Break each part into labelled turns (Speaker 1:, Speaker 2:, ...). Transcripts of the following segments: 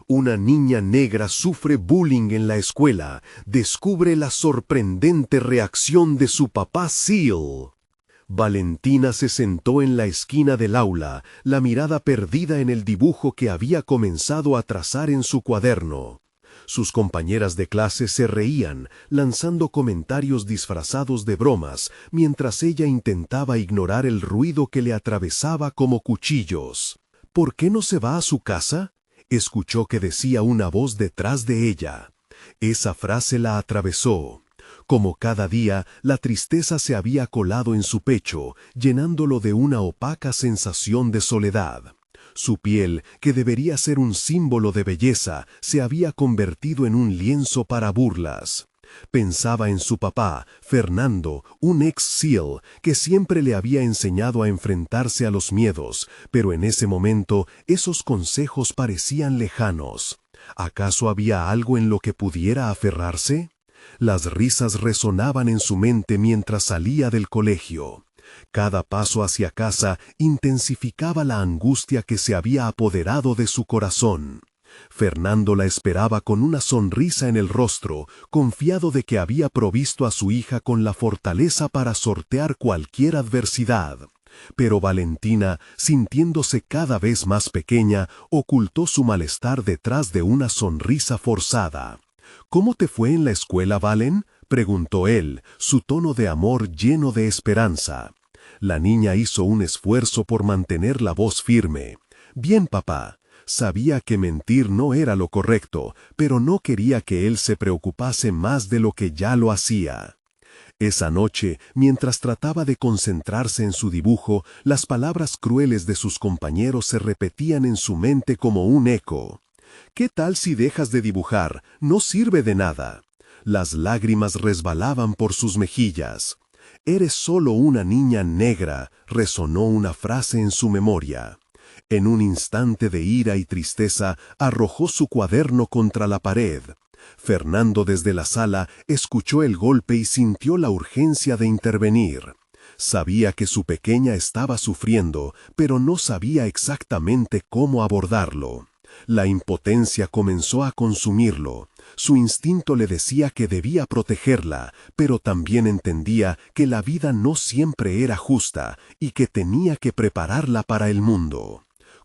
Speaker 1: Una niña negra sufre bullying en la escuela. Descubre la sorprendente reacción de su papá Seal. Valentina se sentó en la esquina del aula, la mirada perdida en el dibujo que había comenzado a trazar en su cuaderno. Sus compañeras de clase se reían, lanzando comentarios disfrazados de bromas, mientras ella intentaba ignorar el ruido que le atravesaba como cuchillos. ¿Por qué no se va a su casa?, escuchó que decía una voz detrás de ella. Esa frase la atravesó. Como cada día, la tristeza se había colado en su pecho, llenándolo de una opaca sensación de soledad. Su piel, que debería ser un símbolo de belleza, se había convertido en un lienzo para burlas. Pensaba en su papá, Fernando, un ex-SEAL, que siempre le había enseñado a enfrentarse a los miedos, pero en ese momento esos consejos parecían lejanos. ¿Acaso había algo en lo que pudiera aferrarse? Las risas resonaban en su mente mientras salía del colegio. Cada paso hacia casa intensificaba la angustia que se había apoderado de su corazón. Fernando la esperaba con una sonrisa en el rostro, confiado de que había provisto a su hija con la fortaleza para sortear cualquier adversidad. Pero Valentina, sintiéndose cada vez más pequeña, ocultó su malestar detrás de una sonrisa forzada. «¿Cómo te fue en la escuela, Valen?», preguntó él, su tono de amor lleno de esperanza. La niña hizo un esfuerzo por mantener la voz firme. «Bien, papá». Sabía que mentir no era lo correcto, pero no quería que él se preocupase más de lo que ya lo hacía. Esa noche, mientras trataba de concentrarse en su dibujo, las palabras crueles de sus compañeros se repetían en su mente como un eco. «¿Qué tal si dejas de dibujar? No sirve de nada». Las lágrimas resbalaban por sus mejillas. «Eres solo una niña negra», resonó una frase en su memoria. En un instante de ira y tristeza, arrojó su cuaderno contra la pared. Fernando, desde la sala, escuchó el golpe y sintió la urgencia de intervenir. Sabía que su pequeña estaba sufriendo, pero no sabía exactamente cómo abordarlo. La impotencia comenzó a consumirlo. Su instinto le decía que debía protegerla, pero también entendía que la vida no siempre era justa y que tenía que prepararla para el mundo.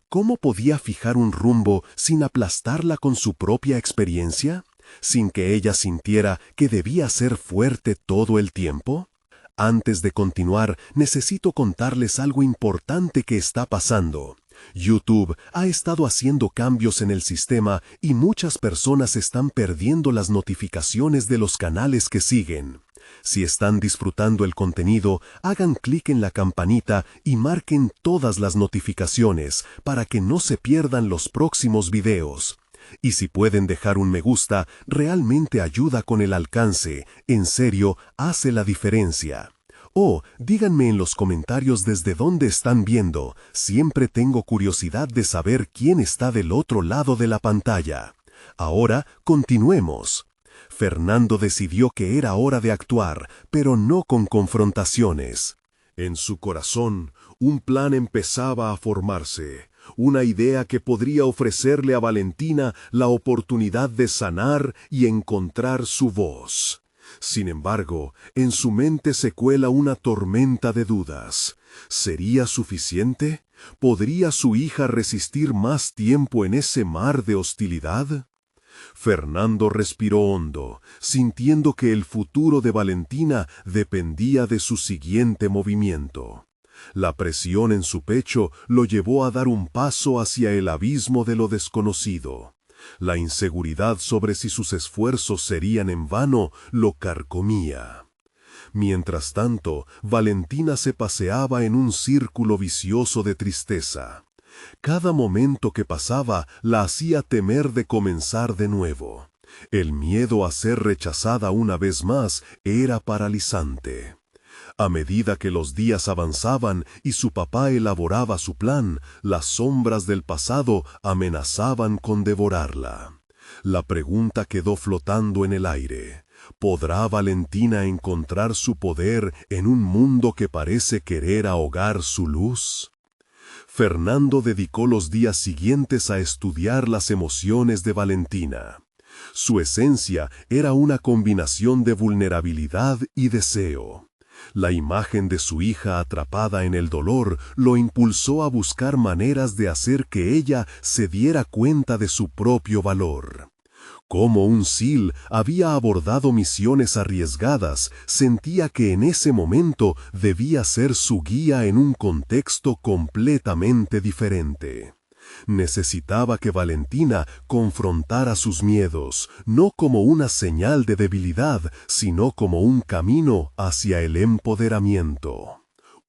Speaker 1: ¿Cómo podía fijar un rumbo sin aplastarla con su propia experiencia? ¿Sin que ella sintiera que debía ser fuerte todo el tiempo? Antes de continuar, necesito contarles algo importante que está pasando. YouTube ha estado haciendo cambios en el sistema y muchas personas están perdiendo las notificaciones de los canales que siguen. Si están disfrutando el contenido, hagan clic en la campanita y marquen todas las notificaciones para que no se pierdan los próximos videos. Y si pueden dejar un me gusta, realmente ayuda con el alcance. En serio, hace la diferencia. Oh, díganme en los comentarios desde dónde están viendo. Siempre tengo curiosidad de saber quién está del otro lado de la pantalla. Ahora, continuemos. Fernando decidió que era hora de actuar, pero no con confrontaciones. En su corazón, un plan empezaba a formarse. Una idea que podría ofrecerle a Valentina la oportunidad de sanar y encontrar su voz. Sin embargo, en su mente se cuela una tormenta de dudas. ¿Sería suficiente? ¿Podría su hija resistir más tiempo en ese mar de hostilidad? Fernando respiró hondo, sintiendo que el futuro de Valentina dependía de su siguiente movimiento. La presión en su pecho lo llevó a dar un paso hacia el abismo de lo desconocido. La inseguridad sobre si sus esfuerzos serían en vano lo carcomía. Mientras tanto, Valentina se paseaba en un círculo vicioso de tristeza. Cada momento que pasaba la hacía temer de comenzar de nuevo. El miedo a ser rechazada una vez más era paralizante. A medida que los días avanzaban y su papá elaboraba su plan, las sombras del pasado amenazaban con devorarla. La pregunta quedó flotando en el aire. ¿Podrá Valentina encontrar su poder en un mundo que parece querer ahogar su luz? Fernando dedicó los días siguientes a estudiar las emociones de Valentina. Su esencia era una combinación de vulnerabilidad y deseo. La imagen de su hija atrapada en el dolor lo impulsó a buscar maneras de hacer que ella se diera cuenta de su propio valor. Como un SEAL había abordado misiones arriesgadas, sentía que en ese momento debía ser su guía en un contexto completamente diferente. Necesitaba que Valentina confrontara sus miedos, no como una señal de debilidad, sino como un camino hacia el empoderamiento.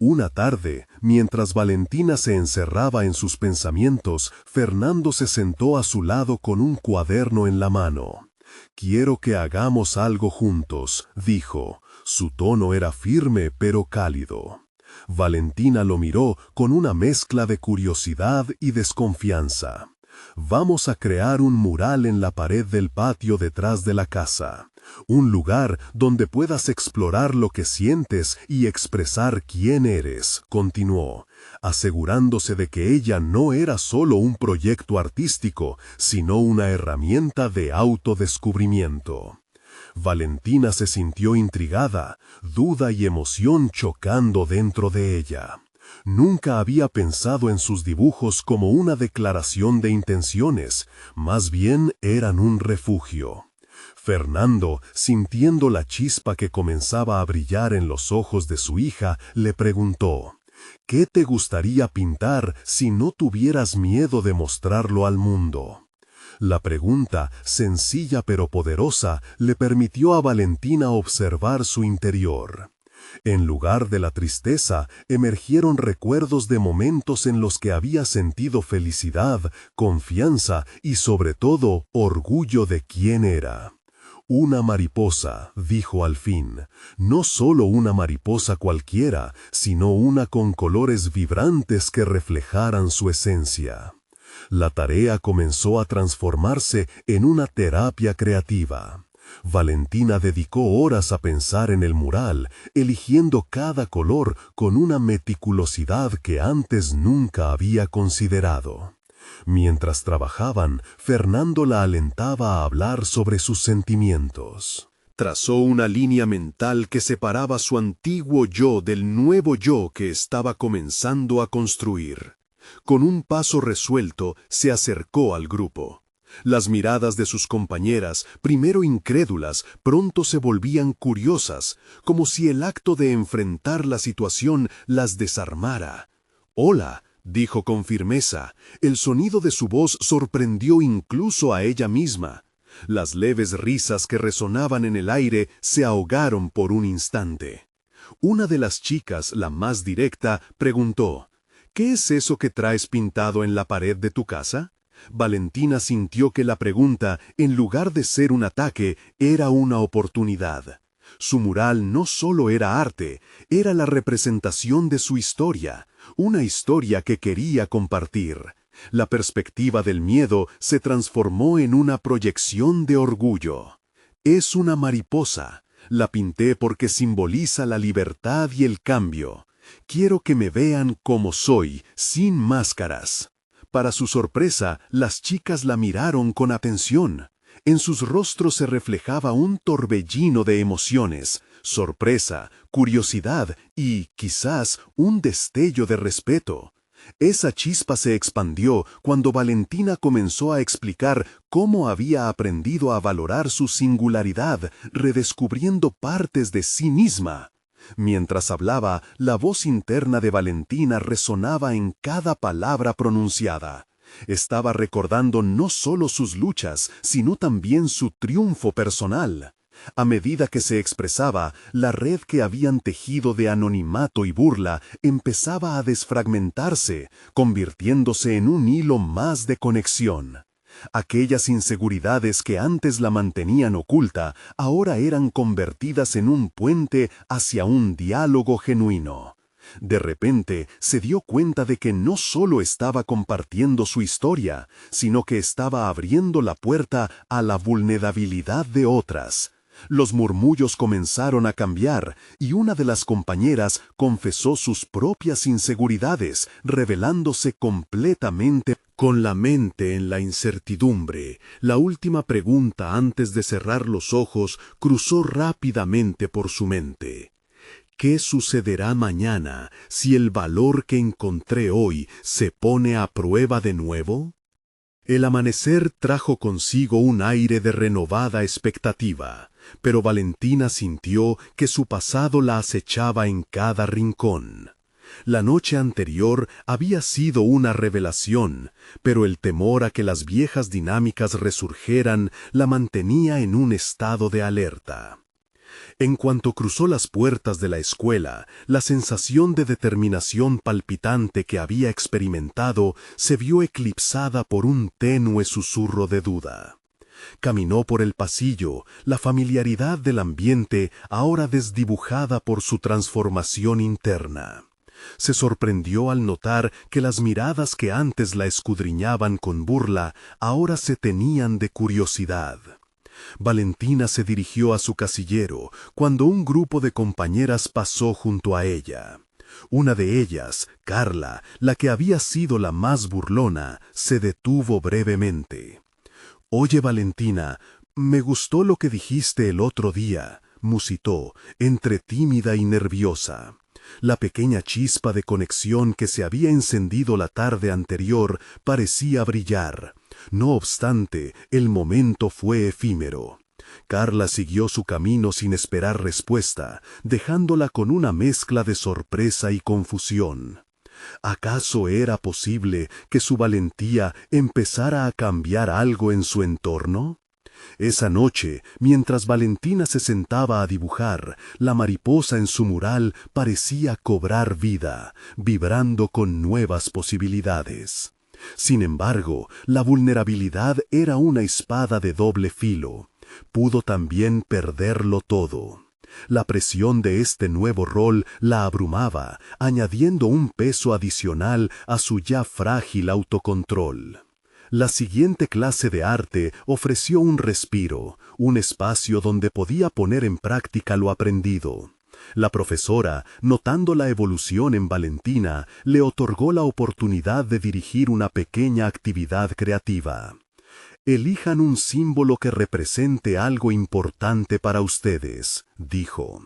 Speaker 1: Una tarde, mientras Valentina se encerraba en sus pensamientos, Fernando se sentó a su lado con un cuaderno en la mano. «Quiero que hagamos algo juntos», dijo. Su tono era firme pero cálido. Valentina lo miró con una mezcla de curiosidad y desconfianza. «Vamos a crear un mural en la pared del patio detrás de la casa. Un lugar donde puedas explorar lo que sientes y expresar quién eres», continuó, asegurándose de que ella no era solo un proyecto artístico, sino una herramienta de autodescubrimiento. Valentina se sintió intrigada, duda y emoción chocando dentro de ella. Nunca había pensado en sus dibujos como una declaración de intenciones, más bien eran un refugio. Fernando, sintiendo la chispa que comenzaba a brillar en los ojos de su hija, le preguntó: «¿Qué te gustaría pintar si no tuvieras miedo de mostrarlo al mundo?». La pregunta, sencilla pero poderosa, le permitió a Valentina observar su interior. En lugar de la tristeza, emergieron recuerdos de momentos en los que había sentido felicidad, confianza y sobre todo orgullo de quién era. «Una mariposa», dijo al fin, «no solo una mariposa cualquiera, sino una con colores vibrantes que reflejaran su esencia». La tarea comenzó a transformarse en una terapia creativa. Valentina dedicó horas a pensar en el mural, eligiendo cada color con una meticulosidad que antes nunca había considerado. Mientras trabajaban, Fernando la alentaba a hablar sobre sus sentimientos. Trazó una línea mental que separaba su antiguo yo del nuevo yo que estaba comenzando a construir. Con un paso resuelto, se acercó al grupo. Las miradas de sus compañeras, primero incrédulas, pronto se volvían curiosas, como si el acto de enfrentar la situación las desarmara. «Hola», dijo con firmeza. El sonido de su voz sorprendió incluso a ella misma. Las leves risas que resonaban en el aire se ahogaron por un instante. Una de las chicas, la más directa, preguntó: «¿Qué es eso que traes pintado en la pared de tu casa?». Valentina sintió que la pregunta, en lugar de ser un ataque, era una oportunidad. Su mural no solo era arte, era la representación de su historia, una historia que quería compartir. La perspectiva del miedo se transformó en una proyección de orgullo. «Es una mariposa. La pinté porque simboliza la libertad y el cambio. Quiero que me vean como soy, sin máscaras». Para su sorpresa, las chicas la miraron con atención. En sus rostros se reflejaba un torbellino de emociones, sorpresa, curiosidad y, quizás, un destello de respeto. Esa chispa se expandió cuando Valentina comenzó a explicar cómo había aprendido a valorar su singularidad, redescubriendo partes de sí misma. Mientras hablaba, la voz interna de Valentina resonaba en cada palabra pronunciada. Estaba recordando no solo sus luchas, sino también su triunfo personal. A medida que se expresaba, la red que habían tejido de anonimato y burla empezaba a desfragmentarse, convirtiéndose en un hilo más de conexión. Aquellas inseguridades que antes la mantenían oculta, ahora eran convertidas en un puente hacia un diálogo genuino. De repente se dio cuenta de que no solo estaba compartiendo su historia, sino que estaba abriendo la puerta a la vulnerabilidad de otras. Los murmullos comenzaron a cambiar y una de las compañeras confesó sus propias inseguridades, revelándose completamente con la mente en la incertidumbre. La última pregunta antes de cerrar los ojos cruzó rápidamente por su mente. ¿Qué sucederá mañana si el valor que encontré hoy se pone a prueba de nuevo? El amanecer trajo consigo un aire de renovada expectativa, pero Valentina sintió que su pasado la acechaba en cada rincón. La noche anterior había sido una revelación, pero el temor a que las viejas dinámicas resurgieran la mantenía en un estado de alerta. En cuanto cruzó las puertas de la escuela, la sensación de determinación palpitante que había experimentado se vio eclipsada por un tenue susurro de duda. Caminó por el pasillo, la familiaridad del ambiente ahora desdibujada por su transformación interna. Se sorprendió al notar que las miradas que antes la escudriñaban con burla ahora se teñían de curiosidad. Valentina se dirigió a su casillero cuando un grupo de compañeras pasó junto a ella. Una de ellas, Carla, la que había sido la más burlona, se detuvo brevemente. «Oye, Valentina, me gustó lo que dijiste el otro día», musitó, entre tímida y nerviosa. La pequeña chispa de conexión que se había encendido la tarde anterior parecía brillar. No obstante, el momento fue efímero. Carla siguió su camino sin esperar respuesta, dejándola con una mezcla de sorpresa y confusión. ¿Acaso era posible que su valentía empezara a cambiar algo en su entorno? Esa noche, mientras Valentina se sentaba a dibujar, la mariposa en su mural parecía cobrar vida, vibrando con nuevas posibilidades. Sin embargo, la vulnerabilidad era una espada de doble filo. Pudo también perderlo todo. La presión de este nuevo rol la abrumaba, añadiendo un peso adicional a su ya frágil autocontrol. La siguiente clase de arte ofreció un respiro, un espacio donde podía poner en práctica lo aprendido. La profesora, notando la evolución en Valentina, le otorgó la oportunidad de dirigir una pequeña actividad creativa. «Elijan un símbolo que represente algo importante para ustedes», dijo.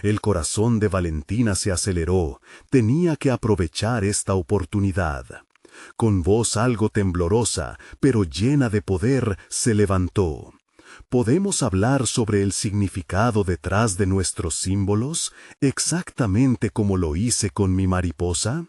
Speaker 1: El corazón de Valentina se aceleró, tenía que aprovechar esta oportunidad. Con voz algo temblorosa, pero llena de poder, se levantó. ¿Podemos hablar sobre el significado detrás de nuestros símbolos, exactamente como lo hice con mi mariposa?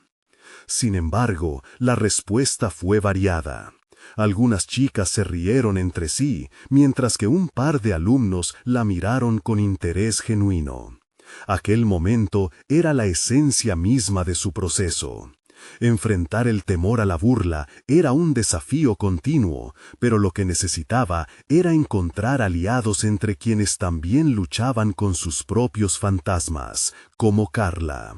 Speaker 1: Sin embargo, la respuesta fue variada. Algunas chicas se rieron entre sí, mientras que un par de alumnos la miraron con interés genuino. Aquel momento era la esencia misma de su proceso. Enfrentar el temor a la burla era un desafío continuo, pero lo que necesitaba era encontrar aliados entre quienes también luchaban con sus propios fantasmas, como Carla.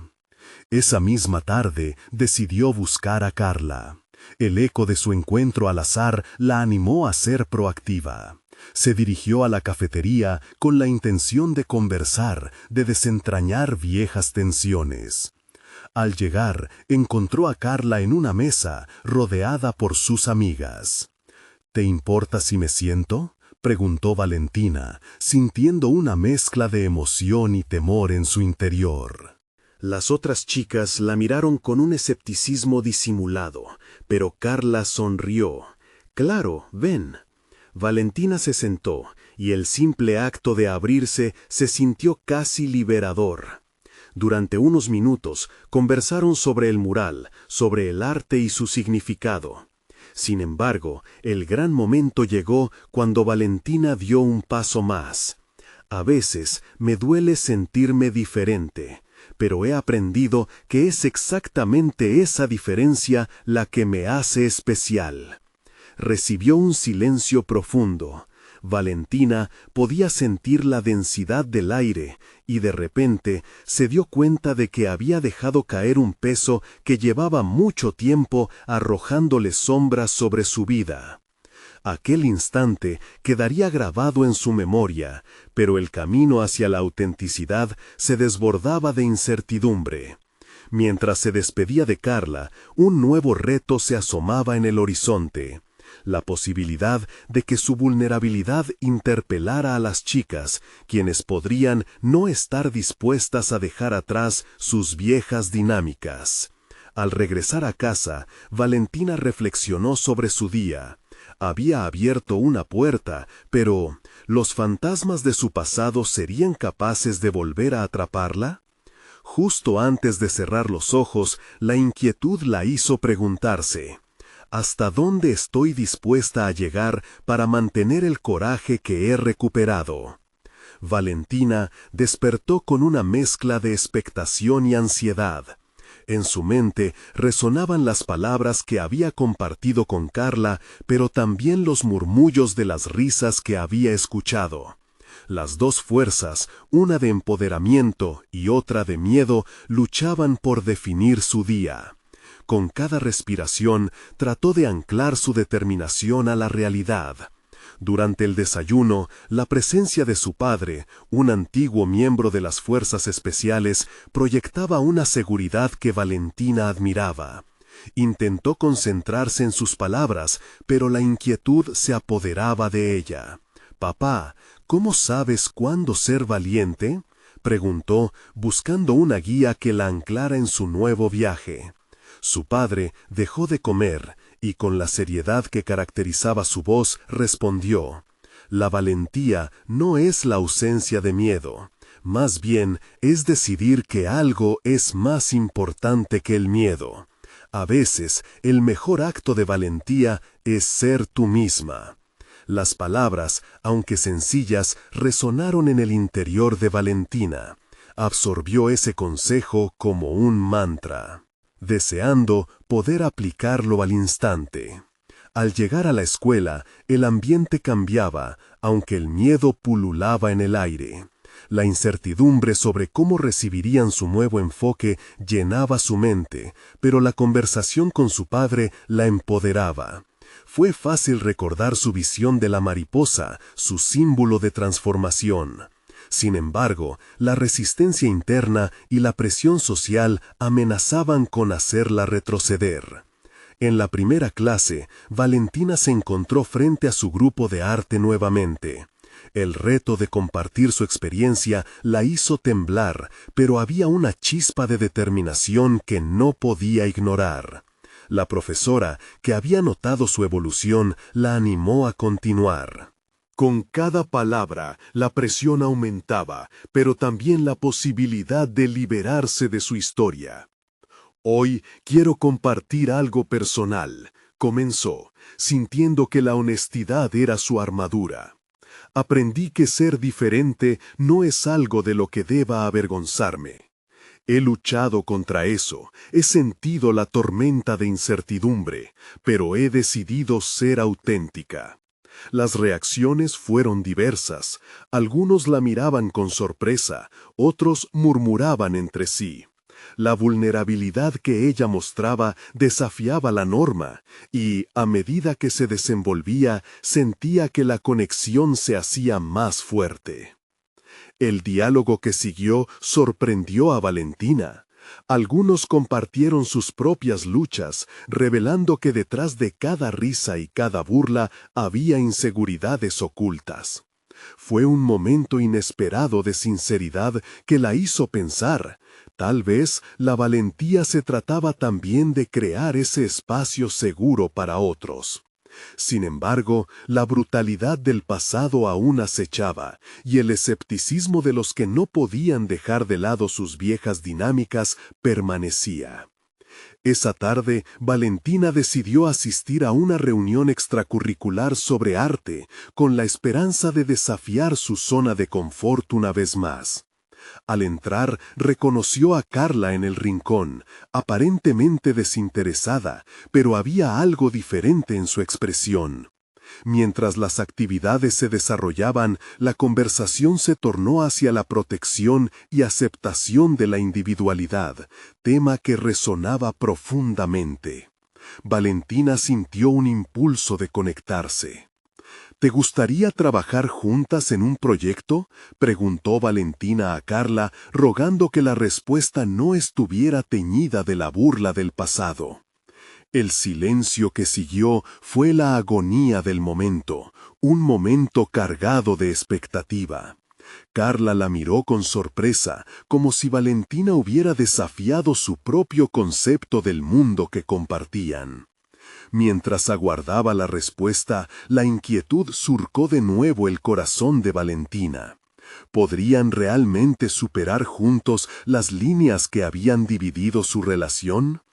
Speaker 1: Esa misma tarde decidió buscar a Carla. El eco de su encuentro al azar la animó a ser proactiva. Se dirigió a la cafetería con la intención de conversar, de desentrañar viejas tensiones. Al llegar, encontró a Carla en una mesa, rodeada por sus amigas. «¿Te importa si me siento?», preguntó Valentina, sintiendo una mezcla de emoción y temor en su interior. Las otras chicas la miraron con un escepticismo disimulado, pero Carla sonrió. «Claro, ven». Valentina se sentó, y el simple acto de abrirse se sintió casi liberador. Durante unos minutos conversaron sobre el mural, sobre el arte y su significado. Sin embargo, el gran momento llegó cuando Valentina dio un paso más. «A veces me duele sentirme diferente, pero he aprendido que es exactamente esa diferencia la que me hace especial». Recibió un silencio profundo. Valentina podía sentir la densidad del aire y de repente se dio cuenta de que había dejado caer un peso que llevaba mucho tiempo arrojándole sombras sobre su vida. Aquel instante quedaría grabado en su memoria, pero el camino hacia la autenticidad se desbordaba de incertidumbre. Mientras se despedía de Carla, un nuevo reto se asomaba en el horizonte. La posibilidad de que su vulnerabilidad interpelara a las chicas, quienes podrían no estar dispuestas a dejar atrás sus viejas dinámicas. Al regresar a casa, Valentina reflexionó sobre su día. Había abierto una puerta, pero ¿los fantasmas de su pasado serían capaces de volver a atraparla? Justo antes de cerrar los ojos, la inquietud la hizo preguntarse: ¿hasta dónde estoy dispuesta a llegar para mantener el coraje que he recuperado? Valentina despertó con una mezcla de expectación y ansiedad. En su mente resonaban las palabras que había compartido con Carla, pero también los murmullos de las risas que había escuchado. Las dos fuerzas, una de empoderamiento y otra de miedo, luchaban por definir su día. Con cada respiración trató de anclar su determinación a la realidad. Durante el desayuno, la presencia de su padre, un antiguo miembro de las fuerzas especiales, proyectaba una seguridad que Valentina admiraba. Intentó concentrarse en sus palabras, pero la inquietud se apoderaba de ella. «Papá, ¿cómo sabes cuándo ser valiente?», preguntó, buscando una guía que la anclara en su nuevo viaje. Su padre dejó de comer y, con la seriedad que caracterizaba su voz, respondió: «La valentía no es la ausencia de miedo. Más bien es decidir que algo es más importante que el miedo. A veces, el mejor acto de valentía es ser tú misma». Las palabras, aunque sencillas, resonaron en el interior de Valentina. Absorbió ese consejo como un mantra, deseando poder aplicarlo al instante. Al llegar a la escuela, el ambiente cambiaba, aunque el miedo pululaba en el aire. La incertidumbre sobre cómo recibirían su nuevo enfoque llenaba su mente, pero la conversación con su padre la empoderaba. Fue fácil recordar su visión de la mariposa, su símbolo de transformación. Sin embargo, la resistencia interna y la presión social amenazaban con hacerla retroceder. En la primera clase, Valentina se encontró frente a su grupo de arte nuevamente. El reto de compartir su experiencia la hizo temblar, pero había una chispa de determinación que no podía ignorar. La profesora, que había notado su evolución, la animó a continuar. Con cada palabra, la presión aumentaba, pero también la posibilidad de liberarse de su historia. «Hoy quiero compartir algo personal», comenzó, sintiendo que la honestidad era su armadura. «Aprendí que ser diferente no es algo de lo que deba avergonzarme. He luchado contra eso, he sentido la tormenta de incertidumbre, pero he decidido ser auténtica». Las reacciones fueron diversas. Algunos la miraban con sorpresa, otros murmuraban entre sí. La vulnerabilidad que ella mostraba desafiaba la norma, y, a medida que se desenvolvía, sentía que la conexión se hacía más fuerte. El diálogo que siguió sorprendió a Valentina. Algunos compartieron sus propias luchas, revelando que detrás de cada risa y cada burla había inseguridades ocultas. Fue un momento inesperado de sinceridad que la hizo pensar. Tal vez la valentía se trataba también de crear ese espacio seguro para otros. Sin embargo, la brutalidad del pasado aún acechaba, y el escepticismo de los que no podían dejar de lado sus viejas dinámicas permanecía. Esa tarde, Valentina decidió asistir a una reunión extracurricular sobre arte, con la esperanza de desafiar su zona de confort una vez más. Al entrar, reconoció a Carla en el rincón, aparentemente desinteresada, pero había algo diferente en su expresión. Mientras las actividades se desarrollaban, la conversación se tornó hacia la protección y aceptación de la individualidad, tema que resonaba profundamente. Valentina sintió un impulso de conectarse. ¿Te gustaría trabajar juntas en un proyecto?, preguntó Valentina a Carla, rogando que la respuesta no estuviera teñida de la burla del pasado. El silencio que siguió fue la agonía del momento, un momento cargado de expectativa. Carla la miró con sorpresa, como si Valentina hubiera desafiado su propio concepto del mundo que compartían. Mientras aguardaba la respuesta, la inquietud surcó de nuevo el corazón de Valentina. ¿Podrían realmente superar juntos las líneas que habían dividido su relación?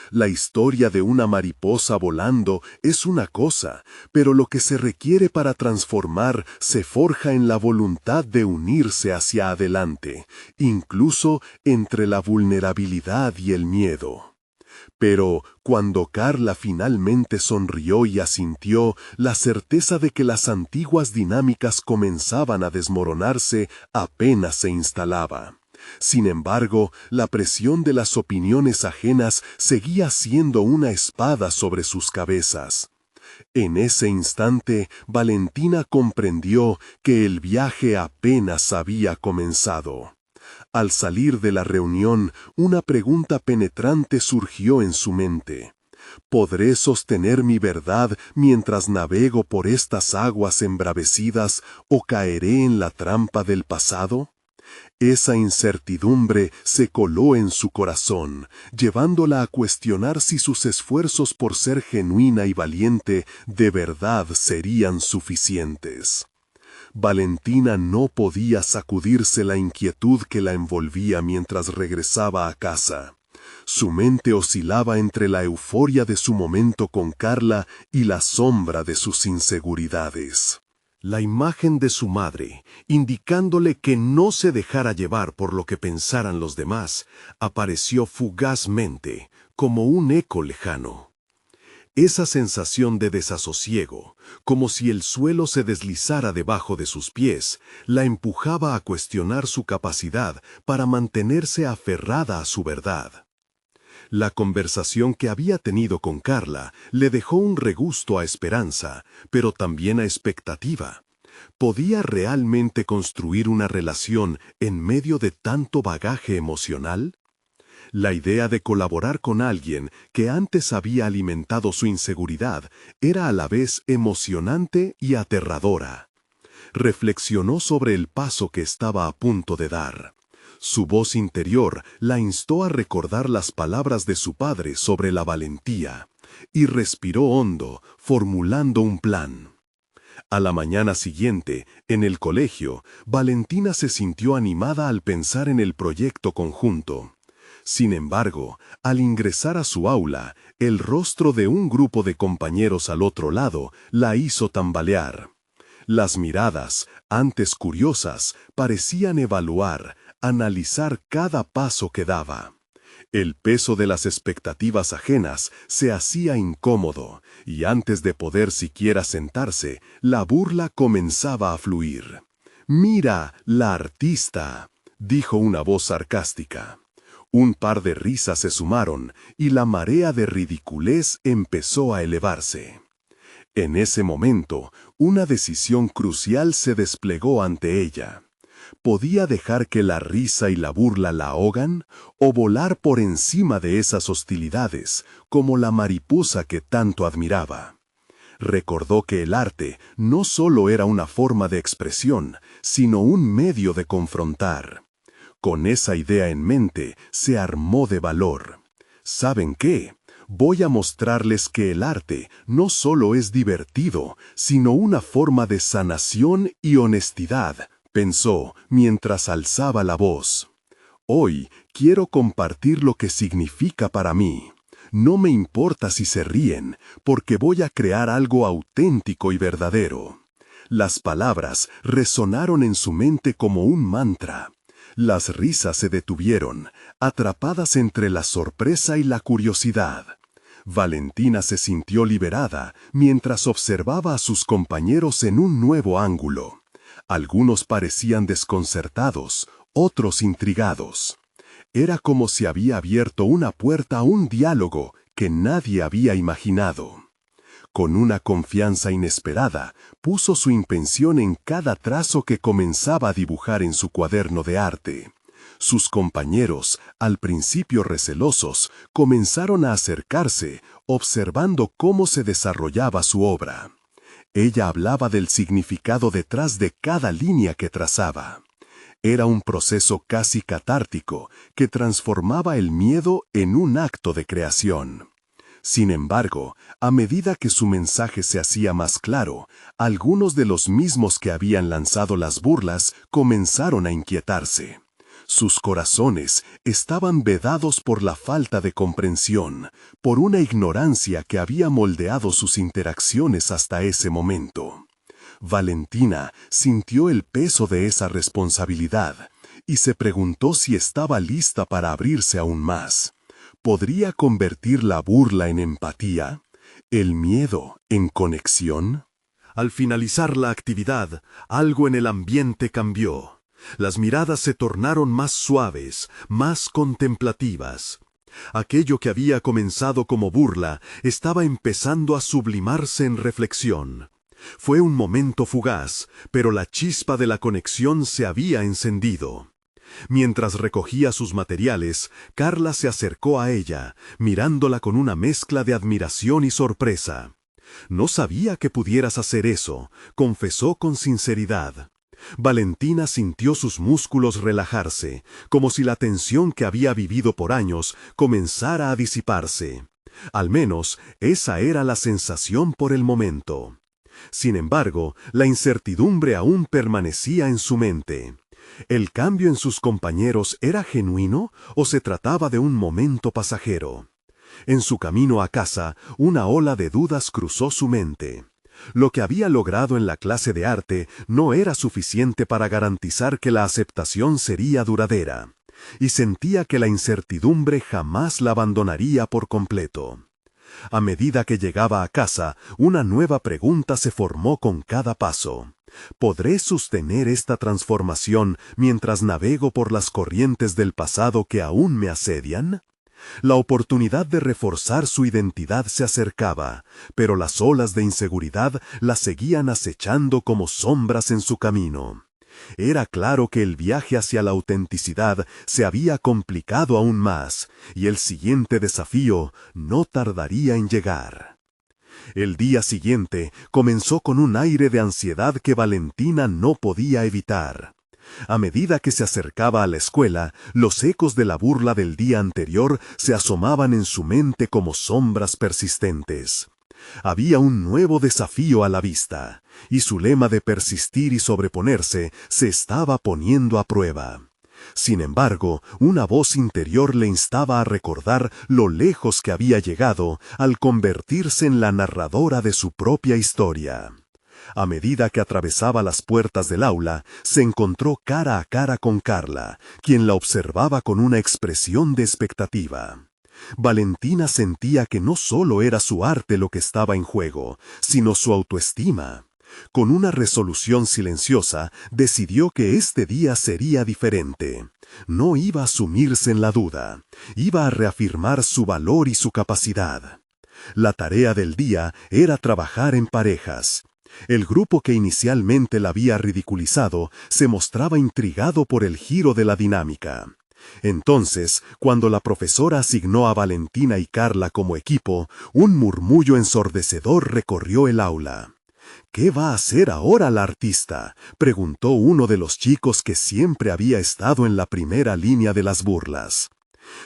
Speaker 1: La historia de una mariposa volando es una cosa, pero lo que se requiere para transformar se forja en la voluntad de unirse hacia adelante, incluso entre la vulnerabilidad y el miedo. Pero cuando Carla finalmente sonrió y asintió, la certeza de que las antiguas dinámicas comenzaban a desmoronarse apenas se instalaba. Sin embargo, la presión de las opiniones ajenas seguía siendo una espada sobre sus cabezas. En ese instante, Valentina comprendió que el viaje apenas había comenzado. Al salir de la reunión, una pregunta penetrante surgió en su mente. ¿Podré sostener mi verdad mientras navego por estas aguas embravecidas o caeré en la trampa del pasado? Esa incertidumbre se coló en su corazón, llevándola a cuestionar si sus esfuerzos por ser genuina y valiente de verdad serían suficientes. Valentina no podía sacudirse la inquietud que la envolvía mientras regresaba a casa. Su mente oscilaba entre la euforia de su momento con Carla y la sombra de sus inseguridades. La imagen de su madre, indicándole que no se dejara llevar por lo que pensaran los demás, apareció fugazmente, como un eco lejano. Esa sensación de desasosiego, como si el suelo se deslizara debajo de sus pies, la empujaba a cuestionar su capacidad para mantenerse aferrada a su verdad. La conversación que había tenido con Carla le dejó un regusto a esperanza, pero también a expectativa. ¿Podía realmente construir una relación en medio de tanto bagaje emocional? La idea de colaborar con alguien que antes había alimentado su inseguridad era a la vez emocionante y aterradora. Reflexionó sobre el paso que estaba a punto de dar. Su voz interior la instó a recordar las palabras de su padre sobre la valentía, y respiró hondo, formulando un plan. A la mañana siguiente, en el colegio, Valentina se sintió animada al pensar en el proyecto conjunto. Sin embargo, al ingresar a su aula, el rostro de un grupo de compañeros al otro lado la hizo tambalear. Las miradas, antes curiosas, parecían evaluar, analizar cada paso que daba. El peso de las expectativas ajenas se hacía incómodo, y antes de poder siquiera sentarse, la burla comenzaba a fluir. «Mira, la artista», dijo una voz sarcástica. Un par de risas se sumaron, y la marea de ridiculez empezó a elevarse. En ese momento, una decisión crucial se desplegó ante ella. ¿Podía dejar que la risa y la burla la ahogan o volar por encima de esas hostilidades, como la mariposa que tanto admiraba? Recordó que el arte no solo era una forma de expresión, sino un medio de confrontar. Con esa idea en mente, se armó de valor. ¿Saben qué? Voy a mostrarles que el arte no solo es divertido, sino una forma de sanación y honestidad, pensó mientras alzaba la voz. Hoy quiero compartir lo que significa para mí. No me importa si se ríen, porque voy a crear algo auténtico y verdadero. Las palabras resonaron en su mente como un mantra. Las risas se detuvieron, atrapadas entre la sorpresa y la curiosidad. Valentina se sintió liberada mientras observaba a sus compañeros en un nuevo ángulo. Algunos parecían desconcertados, otros intrigados. Era como si había abierto una puerta a un diálogo que nadie había imaginado. Con una confianza inesperada, puso su intención en cada trazo que comenzaba a dibujar en su cuaderno de arte. Sus compañeros, al principio recelosos, comenzaron a acercarse, observando cómo se desarrollaba su obra. Ella hablaba del significado detrás de cada línea que trazaba. Era un proceso casi catártico que transformaba el miedo en un acto de creación. Sin embargo, a medida que su mensaje se hacía más claro, algunos de los mismos que habían lanzado las burlas comenzaron a inquietarse. Sus corazones estaban vedados por la falta de comprensión, por una ignorancia que había moldeado sus interacciones hasta ese momento. Valentina sintió el peso de esa responsabilidad y se preguntó si estaba lista para abrirse aún más. ¿Podría convertir la burla en empatía? ¿El miedo en conexión? Al finalizar la actividad, algo en el ambiente cambió. Las miradas se tornaron más suaves, más contemplativas. Aquello que había comenzado como burla estaba empezando a sublimarse en reflexión. Fue un momento fugaz, pero la chispa de la conexión se había encendido. Mientras recogía sus materiales, Carla se acercó a ella, mirándola con una mezcla de admiración y sorpresa. «No sabía que pudieras hacer eso», confesó con sinceridad. Valentina sintió sus músculos relajarse, como si la tensión que había vivido por años comenzara a disiparse. Al menos, esa era la sensación por el momento. Sin embargo, la incertidumbre aún permanecía en su mente. ¿El cambio en sus compañeros era genuino o se trataba de un momento pasajero? En su camino a casa, una ola de dudas cruzó su mente. Lo que había logrado en la clase de arte no era suficiente para garantizar que la aceptación sería duradera, y sentía que la incertidumbre jamás la abandonaría por completo. A medida que llegaba a casa, una nueva pregunta se formó con cada paso. ¿Podré sostener esta transformación mientras navego por las corrientes del pasado que aún me asedian? La oportunidad de reforzar su identidad se acercaba, pero las olas de inseguridad la seguían acechando como sombras en su camino. Era claro que el viaje hacia la autenticidad se había complicado aún más, y el siguiente desafío no tardaría en llegar. El día siguiente comenzó con un aire de ansiedad que Valentina no podía evitar. A medida que se acercaba a la escuela, los ecos de la burla del día anterior se asomaban en su mente como sombras persistentes. Había un nuevo desafío a la vista, y su lema de persistir y sobreponerse se estaba poniendo a prueba. Sin embargo, una voz interior le instaba a recordar lo lejos que había llegado al convertirse en la narradora de su propia historia. A medida que atravesaba las puertas del aula, se encontró cara a cara con Carla, quien la observaba con una expresión de expectativa. Valentina sentía que no solo era su arte lo que estaba en juego, sino su autoestima. Con una resolución silenciosa, decidió que este día sería diferente. No iba a sumirse en la duda, iba a reafirmar su valor y su capacidad. La tarea del día era trabajar en parejas. El grupo que inicialmente la había ridiculizado se mostraba intrigado por el giro de la dinámica. Entonces, cuando la profesora asignó a Valentina y Carla como equipo, un murmullo ensordecedor recorrió el aula. «¿Qué va a hacer ahora la artista?», preguntó uno de los chicos que siempre había estado en la primera línea de las burlas.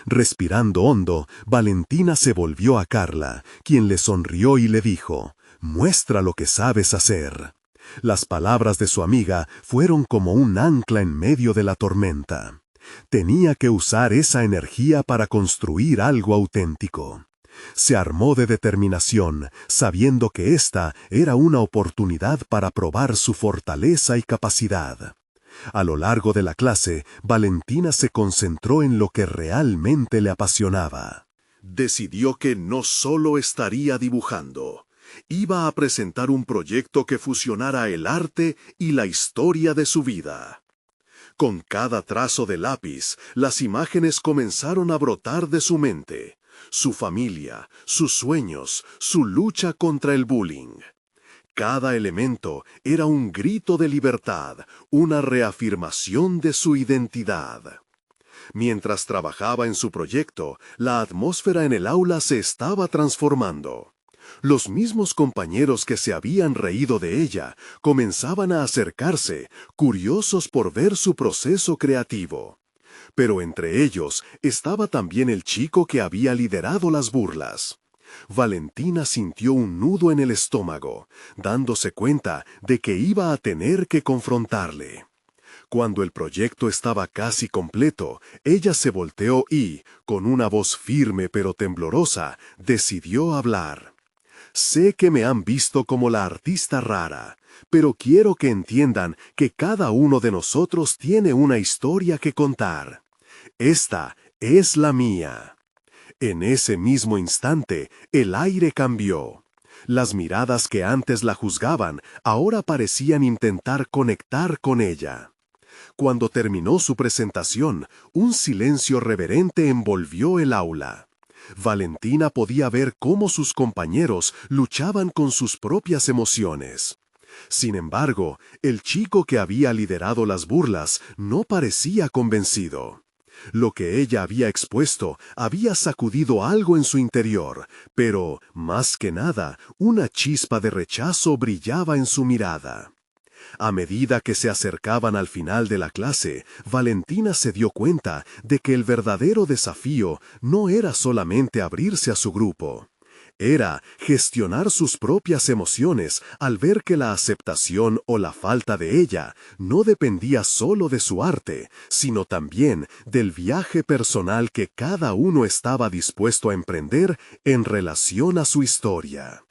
Speaker 1: Respirando hondo, Valentina se volvió a Carla, quien le sonrió y le dijo: «Muestra lo que sabes hacer». Las palabras de su amiga fueron como un ancla en medio de la tormenta. Tenía que usar esa energía para construir algo auténtico. Se armó de determinación, sabiendo que esta era una oportunidad para probar su fortaleza y capacidad. A lo largo de la clase, Valentina se concentró en lo que realmente le apasionaba. Decidió que no solo estaría dibujando. Iba a presentar un proyecto que fusionara el arte y la historia de su vida. Con cada trazo de lápiz, las imágenes comenzaron a brotar de su mente. su familia, sus sueños, su lucha contra el bullying. Cada elemento era un grito de libertad, una reafirmación de su identidad. Mientras trabajaba en su proyecto, la atmósfera en el aula se estaba transformando. Los mismos compañeros que se habían reído de ella comenzaban a acercarse, curiosos por ver su proceso creativo. Pero entre ellos estaba también el chico que había liderado las burlas. Valentina sintió un nudo en el estómago, dándose cuenta de que iba a tener que confrontarle. Cuando el proyecto estaba casi completo, ella se volteó y, con una voz firme pero temblorosa, decidió hablar. Sé que me han visto como la artista rara, pero quiero que entiendan que cada uno de nosotros tiene una historia que contar. Esta es la mía. En ese mismo instante, el aire cambió. Las miradas que antes la juzgaban, ahora parecían intentar conectar con ella. Cuando terminó su presentación, un silencio reverente envolvió el aula. Valentina podía ver cómo sus compañeros luchaban con sus propias emociones. Sin embargo, el chico que había liderado las burlas no parecía convencido. Lo que ella había expuesto había sacudido algo en su interior, pero, más que nada, una chispa de rechazo brillaba en su mirada. A medida que se acercaban al final de la clase, Valentina se dio cuenta de que el verdadero desafío no era solamente abrirse a su grupo. Era gestionar sus propias emociones al ver que la aceptación o la falta de ella no dependía solo de su arte, sino también del viaje personal que cada uno estaba dispuesto a emprender en relación a su historia.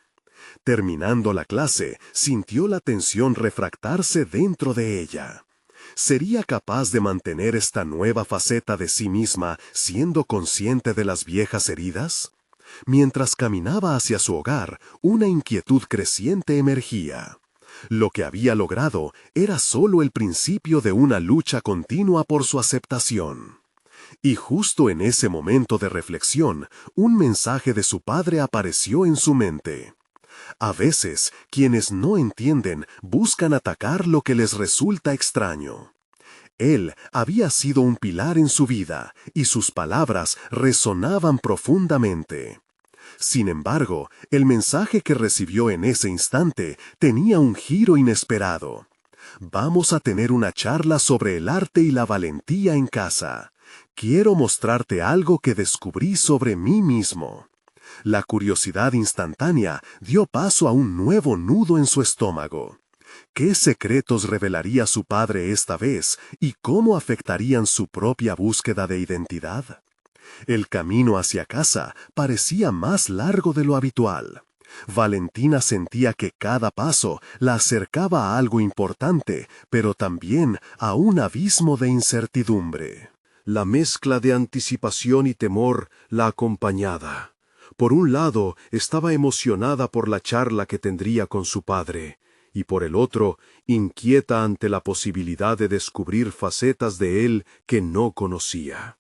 Speaker 1: Terminando la clase, sintió la tensión refractarse dentro de ella. ¿Sería capaz de mantener esta nueva faceta de sí misma siendo consciente de las viejas heridas? Mientras caminaba hacia su hogar, una inquietud creciente emergía. Lo que había logrado era solo el principio de una lucha continua por su aceptación. Y justo en ese momento de reflexión, un mensaje de su padre apareció en su mente. A veces, quienes no entienden buscan atacar lo que les resulta extraño. Él había sido un pilar en su vida, y sus palabras resonaban profundamente. Sin embargo, el mensaje que recibió en ese instante tenía un giro inesperado. Vamos a tener una charla sobre el arte y la valentía en casa. Quiero mostrarte algo que descubrí sobre mí mismo. La curiosidad instantánea dio paso a un nuevo nudo en su estómago. ¿Qué secretos revelaría su padre esta vez y cómo afectarían su propia búsqueda de identidad? El camino hacia casa parecía más largo de lo habitual. Valentina sentía que cada paso la acercaba a algo importante, pero también a un abismo de incertidumbre. La mezcla de anticipación y temor la acompañaba. Por un lado, estaba emocionada por la charla que tendría con su padre, y por el otro, inquieta ante la posibilidad de descubrir facetas de él que no conocía.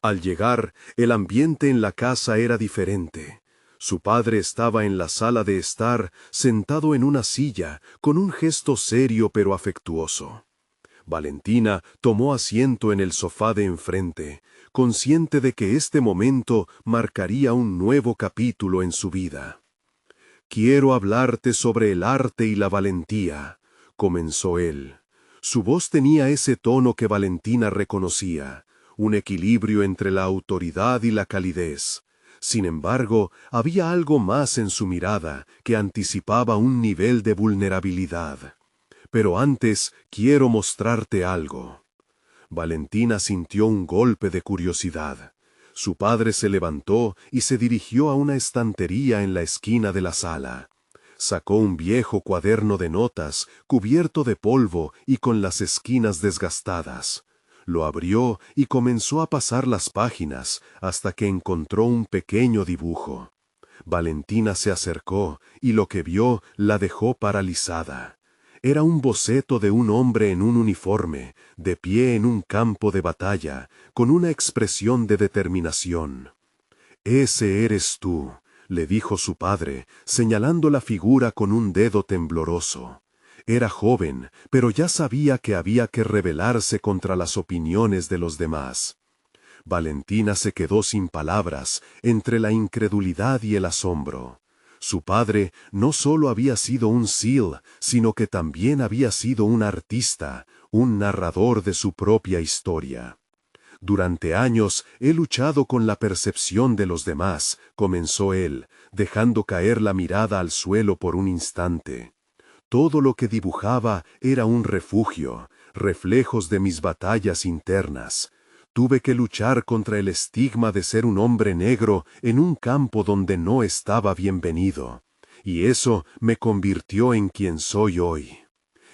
Speaker 1: Al llegar, el ambiente en la casa era diferente. Su padre estaba en la sala de estar, sentado en una silla, con un gesto serio pero afectuoso. Valentina tomó asiento en el sofá de enfrente, consciente de que este momento marcaría un nuevo capítulo en su vida. «Quiero hablarte sobre el arte y la valentía», comenzó él. Su voz tenía ese tono que Valentina reconocía, un equilibrio entre la autoridad y la calidez. Sin embargo, había algo más en su mirada que anticipaba un nivel de vulnerabilidad. «Pero antes quiero mostrarte algo». Valentina sintió un golpe de curiosidad. Su padre se levantó y se dirigió a una estantería en la esquina de la sala. Sacó un viejo cuaderno de notas, cubierto de polvo y con las esquinas desgastadas. Lo abrió y comenzó a pasar las páginas hasta que encontró un pequeño dibujo. Valentina se acercó y lo que vio la dejó paralizada. Era un boceto de un hombre en un uniforme, de pie en un campo de batalla, con una expresión de determinación. Ese eres tú, le dijo su padre, señalando la figura con un dedo tembloroso. Era joven, pero ya sabía que había que rebelarse contra las opiniones de los demás. Valentina se quedó sin palabras, entre la incredulidad y el asombro. Su padre no solo había sido un SEAL, sino que también había sido un artista, un narrador de su propia historia. Durante años he luchado con la percepción de los demás, comenzó él, dejando caer la mirada al suelo por un instante. Todo lo que dibujaba era un refugio, reflejos de mis batallas internas. Tuve que luchar contra el estigma de ser un hombre negro en un campo donde no estaba bienvenido, y eso me convirtió en quien soy hoy.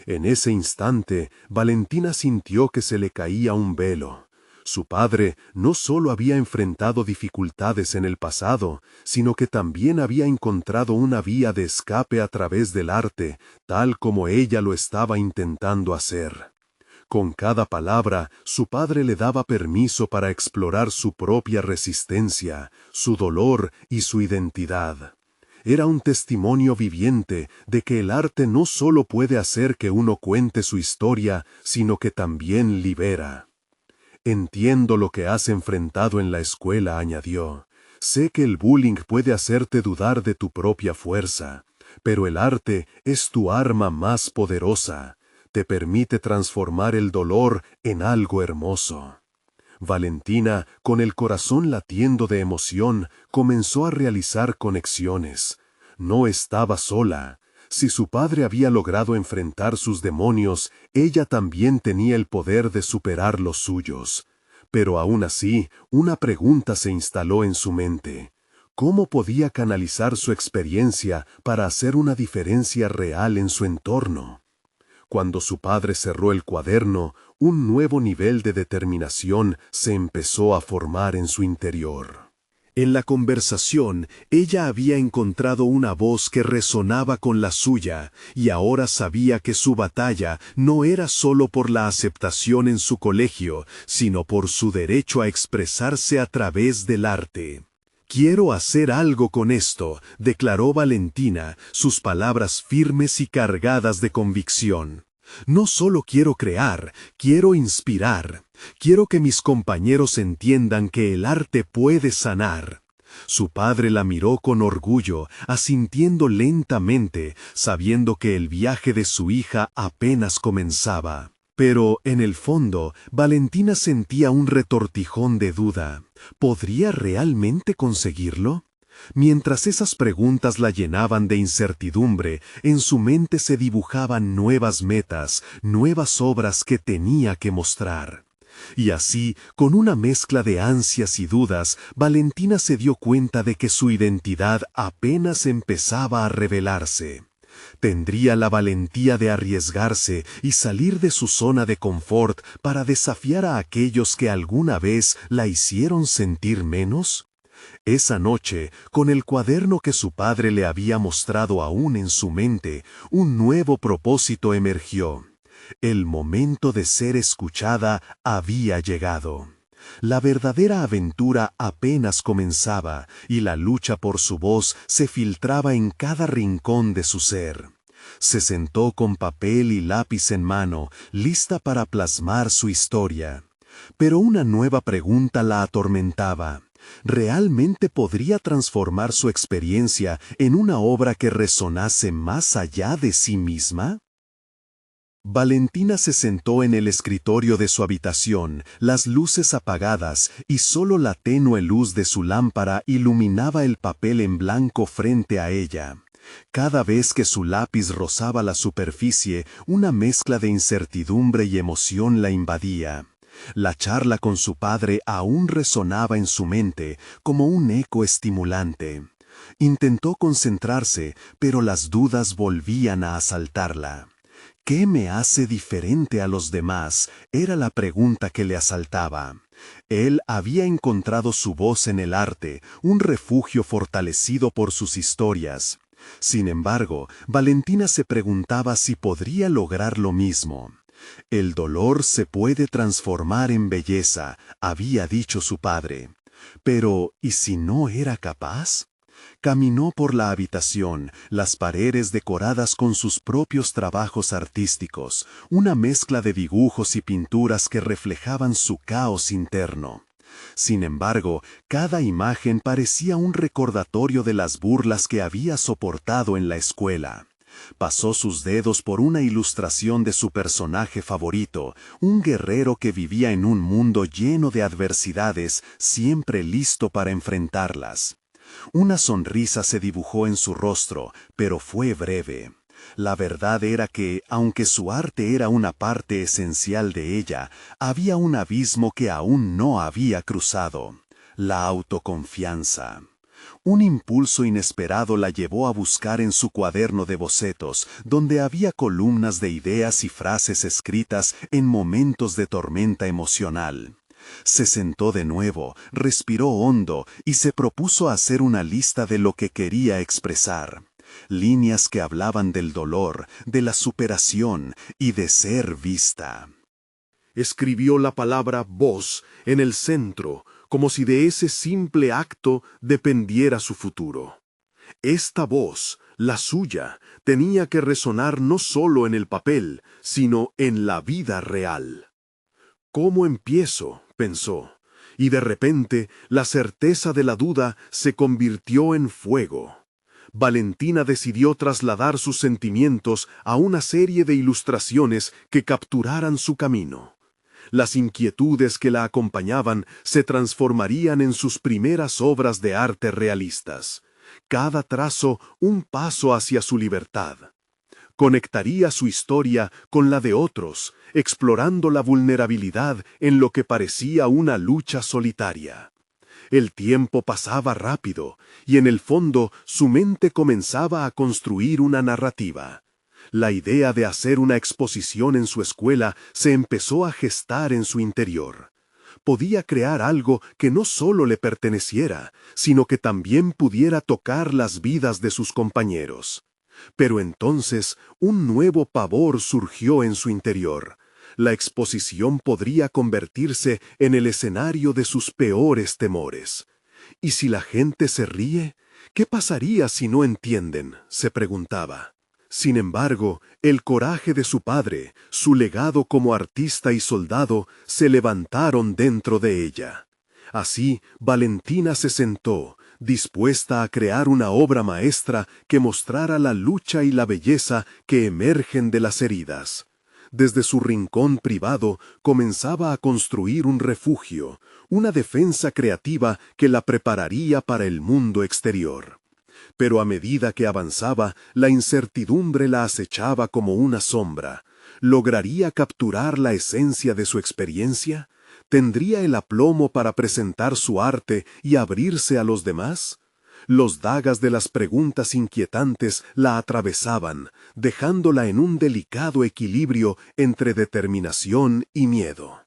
Speaker 1: En ese instante, Valentina sintió que se le caía un velo. Su padre no solo había enfrentado dificultades en el pasado, sino que también había encontrado una vía de escape a través del arte, tal como ella lo estaba intentando hacer. Con cada palabra, su padre le daba permiso para explorar su propia resistencia, su dolor y su identidad. Era un testimonio viviente de que el arte no solo puede hacer que uno cuente su historia, sino que también libera. Entiendo lo que has enfrentado en la escuela, añadió. Sé que el bullying puede hacerte dudar de tu propia fuerza, pero el arte es tu arma más poderosa. Te permite transformar el dolor en algo hermoso. Valentina, con el corazón latiendo de emoción, comenzó a realizar conexiones. No estaba sola. Si su padre había logrado enfrentar sus demonios, ella también tenía el poder de superar los suyos. Pero aún así, una pregunta se instaló en su mente. ¿Cómo podía canalizar su experiencia para hacer una diferencia real en su entorno? Cuando su padre cerró el cuaderno, un nuevo nivel de determinación se empezó a formar en su interior. En la conversación, ella había encontrado una voz que resonaba con la suya, y ahora sabía que su batalla no era solo por la aceptación en su colegio, sino por su derecho a expresarse a través del arte. «Quiero hacer algo con esto», declaró Valentina, sus palabras firmes y cargadas de convicción. «No solo quiero crear, quiero inspirar. Quiero que mis compañeros entiendan que el arte puede sanar». Su padre la miró con orgullo, asintiendo lentamente, sabiendo que el viaje de su hija apenas comenzaba. Pero, en el fondo, Valentina sentía un retortijón de duda. ¿Podría realmente conseguirlo? Mientras esas preguntas la llenaban de incertidumbre, en su mente se dibujaban nuevas metas, nuevas obras que tenía que mostrar. Y así, con una mezcla de ansias y dudas, Valentina se dio cuenta de que su identidad apenas empezaba a revelarse. ¿Tendría la valentía de arriesgarse y salir de su zona de confort para desafiar a aquellos que alguna vez la hicieron sentir menos? Esa noche, con el cuaderno que su padre le había mostrado aún en su mente, un nuevo propósito emergió. El momento de ser escuchada había llegado. La verdadera aventura apenas comenzaba, y la lucha por su voz se filtraba en cada rincón de su ser. Se sentó con papel y lápiz en mano, lista para plasmar su historia. Pero una nueva pregunta la atormentaba. ¿Realmente podría transformar su experiencia en una obra que resonase más allá de sí misma? Valentina se sentó en el escritorio de su habitación, las luces apagadas y solo la tenue luz de su lámpara iluminaba el papel en blanco frente a ella. Cada vez que su lápiz rozaba la superficie, una mezcla de incertidumbre y emoción la invadía. La charla con su padre aún resonaba en su mente como un eco estimulante. Intentó concentrarse, pero las dudas volvían a asaltarla. ¿Qué me hace diferente a los demás? Era la pregunta que le asaltaba. Él había encontrado su voz en el arte, un refugio fortalecido por sus historias. Sin embargo, Valentina se preguntaba si podría lograr lo mismo. El dolor se puede transformar en belleza, había dicho su padre.
Speaker 2: Pero, ¿y si no era capaz? Caminó por la habitación, las paredes decoradas con sus propios trabajos artísticos, una mezcla de dibujos y pinturas que reflejaban su caos interno. Sin embargo, cada imagen parecía un recordatorio de las burlas que había soportado en la escuela. Pasó sus dedos por una ilustración de su personaje favorito, un guerrero que vivía en un mundo lleno de adversidades, siempre listo para enfrentarlas. Una sonrisa se dibujó en su rostro, pero fue breve. La verdad era que, aunque su arte era una parte esencial de ella, había un abismo que aún no había cruzado: la autoconfianza. Un impulso inesperado la llevó a buscar en su cuaderno de bocetos, donde había columnas de ideas y frases escritas en momentos de tormenta emocional. Se sentó de nuevo, respiró hondo y se propuso hacer una lista de lo que quería expresar. Líneas que hablaban del dolor, de la superación y de ser vista.
Speaker 1: Escribió la palabra voz en el centro, como si de ese simple acto dependiera su futuro. Esta voz, la suya, tenía que resonar no solo en el papel, sino en la vida real. ¿Cómo empiezo?, pensó, y de repente la certeza de la duda se convirtió en fuego. Valentina decidió trasladar sus sentimientos a una serie de ilustraciones que capturaran su camino. Las inquietudes que la acompañaban se transformarían en sus primeras obras de arte realistas. Cada trazo un paso hacia su libertad. Conectaría su historia con la de otros, explorando la vulnerabilidad en lo que parecía una lucha solitaria. El tiempo pasaba rápido, y en el fondo su mente comenzaba a construir una narrativa. La idea de hacer una exposición en su escuela se empezó a gestar en su interior. Podía crear algo que no solo le perteneciera, sino que también pudiera tocar las vidas de sus compañeros. Pero entonces un nuevo pavor surgió en su interior. La exposición podría convertirse en el escenario de sus peores temores. ¿Y si la gente se ríe? ¿Qué pasaría si no entienden?, se preguntaba. Sin embargo, el coraje de su padre, su legado como artista y soldado, se levantaron dentro de ella. Así, Valentina se sentó, dispuesta a crear una obra maestra que mostrara la lucha y la belleza que emergen de las heridas. Desde su rincón privado comenzaba a construir un refugio, una defensa creativa que la prepararía para el mundo exterior. Pero a medida que avanzaba, la incertidumbre la acechaba como una sombra. ¿Lograría capturar la esencia de su experiencia? ¿Tendría el aplomo para presentar su arte y abrirse a los demás? Los dagas de las preguntas inquietantes la atravesaban, dejándola en un delicado equilibrio entre determinación y miedo.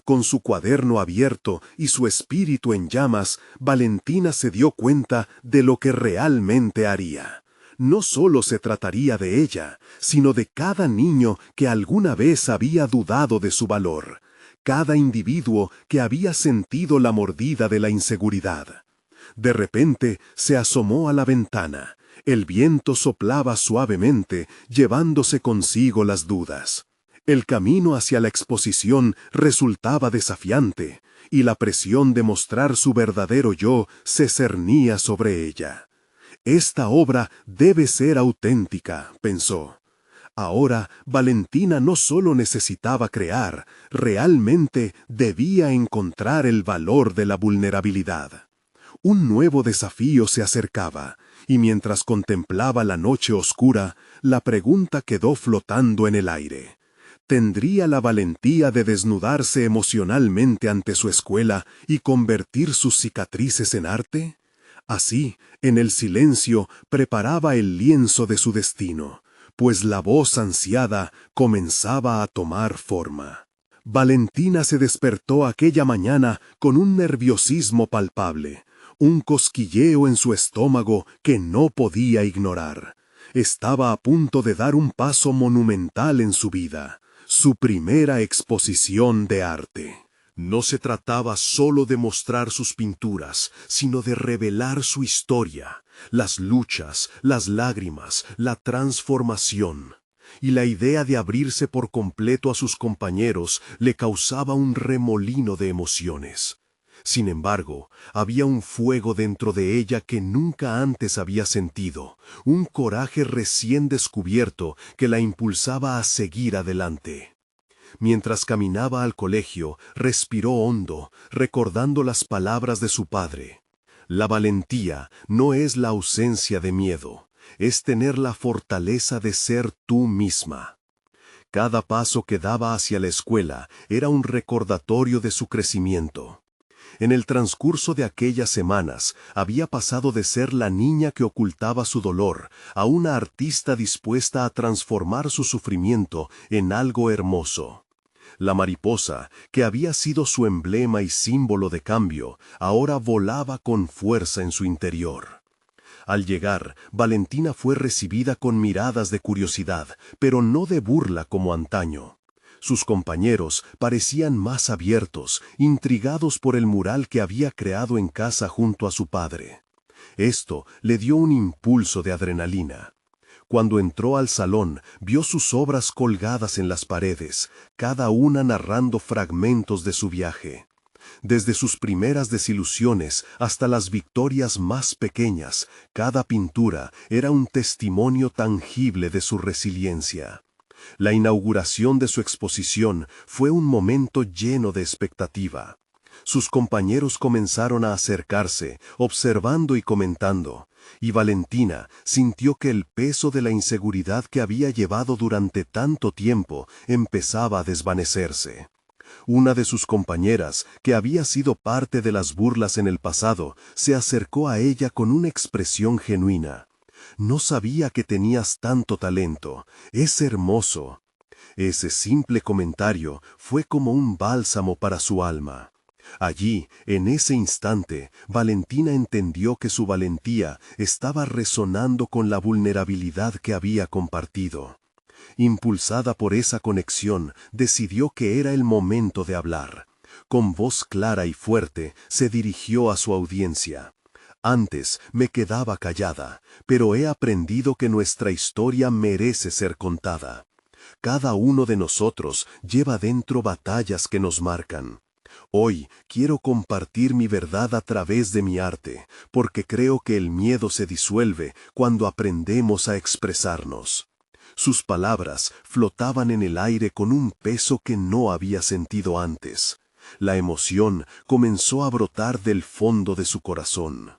Speaker 1: Con su cuaderno abierto y su espíritu en llamas, Valentina se dio cuenta de lo que realmente haría. No solo se trataría de ella, sino de cada niño que alguna vez había dudado de su valor, cada individuo que había sentido la mordida de la inseguridad. De repente se asomó a la ventana. El viento soplaba suavemente, llevándose consigo las dudas. El camino hacia la exposición resultaba desafiante, y la presión de mostrar su verdadero yo se cernía sobre ella. Esta obra debe ser auténtica, pensó. Ahora, Valentina no solo necesitaba crear, realmente debía encontrar el valor de la vulnerabilidad. Un nuevo desafío se acercaba, y mientras contemplaba la noche oscura, la pregunta quedó flotando en el aire. ¿Tendría la valentía de desnudarse emocionalmente ante su escuela y convertir sus cicatrices en arte? Así, en el silencio, preparaba el lienzo de su destino, pues la voz ansiada comenzaba a tomar forma. Valentina se despertó aquella mañana con un nerviosismo palpable, un cosquilleo en su estómago que no podía ignorar. Estaba a punto de dar un paso monumental en su vida, su primera exposición de arte. No se trataba solo de mostrar sus pinturas, sino de revelar su historia, las luchas, las lágrimas, la transformación. Y la idea de abrirse por completo a sus compañeros le causaba un remolino de emociones. Sin embargo, había un fuego dentro de ella que nunca antes había sentido, un coraje recién descubierto que la impulsaba a seguir adelante. Mientras caminaba al colegio, respiró hondo, recordando las palabras de su padre. La valentía no es la ausencia de miedo, es tener la fortaleza de ser tú misma. Cada paso que daba hacia la escuela era un recordatorio de su crecimiento. En el transcurso de aquellas semanas, había pasado de ser la niña que ocultaba su dolor a una artista dispuesta a transformar su sufrimiento en algo hermoso. La mariposa, que había sido su emblema y símbolo de cambio, ahora volaba con fuerza en su interior. Al llegar, Valentina fue recibida con miradas de curiosidad, pero no de burla como antaño. Sus compañeros parecían más abiertos, intrigados por el mural que había creado en casa junto a su padre. Esto le dio un impulso de adrenalina. Cuando entró al salón, vio sus obras colgadas en las paredes, cada una narrando fragmentos de su viaje. Desde sus primeras desilusiones hasta las victorias más pequeñas, cada pintura era un testimonio tangible de su resiliencia. La inauguración de su exposición fue un momento lleno de expectativa. Sus compañeros comenzaron a acercarse, observando y comentando, y Valentina sintió que el peso de la inseguridad que había llevado durante tanto tiempo empezaba a desvanecerse. Una de sus compañeras, que había sido parte de las burlas en el pasado, se acercó a ella con una expresión genuina. «No sabía que tenías tanto talento. Es hermoso». Ese simple comentario fue como un bálsamo para su alma. Allí, en ese instante, Valentina entendió que su valentía estaba resonando con la vulnerabilidad que había compartido. Impulsada por esa conexión, decidió que era el momento de hablar. Con voz clara y fuerte, se dirigió a su audiencia. Antes me quedaba callada, pero he aprendido que nuestra historia merece ser contada. Cada uno de nosotros lleva dentro batallas que nos marcan. Hoy quiero compartir mi verdad a través de mi arte, porque creo que el miedo se disuelve cuando aprendemos a expresarnos. Sus palabras flotaban en el aire con un peso que no había sentido antes. La emoción comenzó a brotar del fondo de su corazón.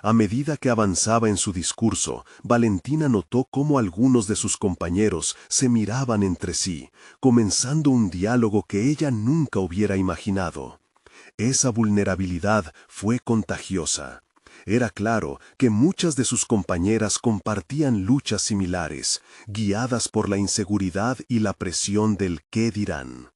Speaker 1: A medida que avanzaba en su discurso, Valentina notó cómo algunos de sus compañeros se miraban entre sí, comenzando un diálogo que ella nunca hubiera imaginado. Esa vulnerabilidad fue contagiosa. Era claro que muchas de sus compañeras compartían luchas similares, guiadas por la inseguridad y la presión del «¿qué dirán?».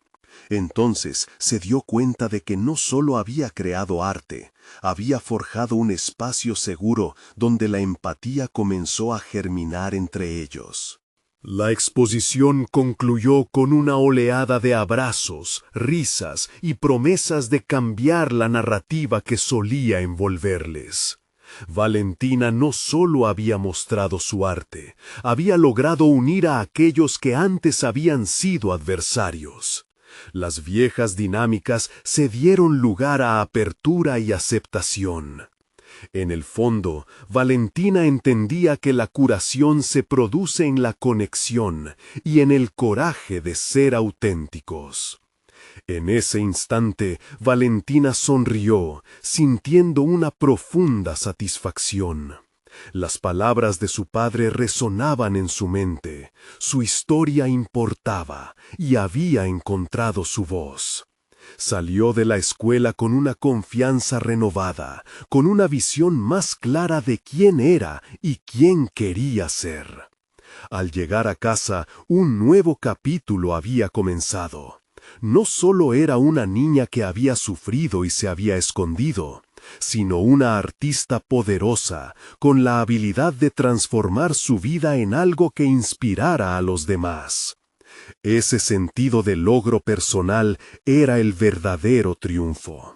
Speaker 1: Entonces se dio cuenta de que no solo había creado arte, había forjado un espacio seguro donde la empatía comenzó a germinar entre ellos.
Speaker 2: La exposición concluyó con una oleada de abrazos, risas y promesas de cambiar la narrativa que solía envolverles. Valentina no solo había mostrado su arte, había logrado unir a aquellos que antes habían sido adversarios. Las viejas dinámicas se dieron lugar a apertura y aceptación. En el fondo, Valentina entendía que la curación se produce en la conexión y en el coraje de ser auténticos. En ese instante, Valentina sonrió, sintiendo una profunda satisfacción. Las palabras de su padre resonaban en su mente, su historia importaba y había encontrado su voz. Salió de la escuela con una confianza renovada, con una visión más clara de quién era y quién quería ser. Al llegar a casa, un nuevo capítulo había comenzado. No solo era una niña que había sufrido y se había escondido, sino una artista poderosa, con la habilidad de transformar su vida en algo que inspirara a los demás.
Speaker 1: Ese sentido de logro personal era el verdadero triunfo.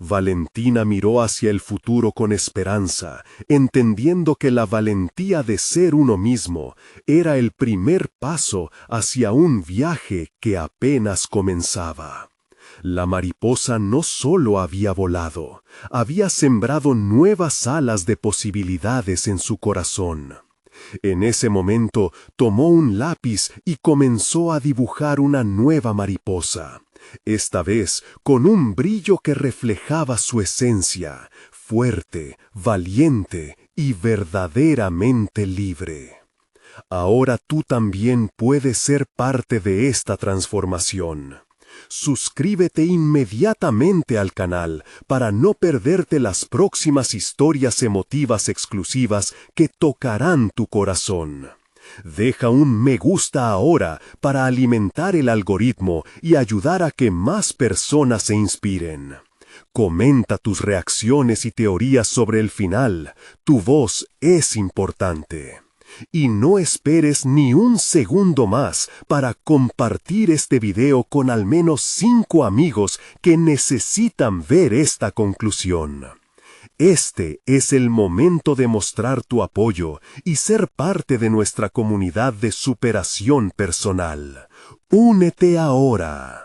Speaker 1: Valentina miró hacia el futuro con esperanza, entendiendo que la valentía de ser uno mismo era el primer paso hacia un viaje que apenas comenzaba. La mariposa no solo había volado, había sembrado nuevas alas de posibilidades en su corazón. En ese momento tomó un lápiz y comenzó a dibujar una nueva mariposa. Esta vez con un brillo que reflejaba su esencia, fuerte, valiente y verdaderamente libre. Ahora tú también puedes ser parte de esta transformación. Suscríbete inmediatamente al canal para no perderte las próximas historias emotivas exclusivas que tocarán tu corazón. Deja un me gusta ahora para alimentar el algoritmo y ayudar a que más personas se inspiren. Comenta tus reacciones y teorías sobre el final. Tu voz es importante. Y no esperes ni un segundo más para compartir este video con al menos 5 amigos que necesitan ver esta conclusión. Este es el momento de mostrar tu apoyo y ser parte de nuestra comunidad de superación personal. ¡Únete ahora!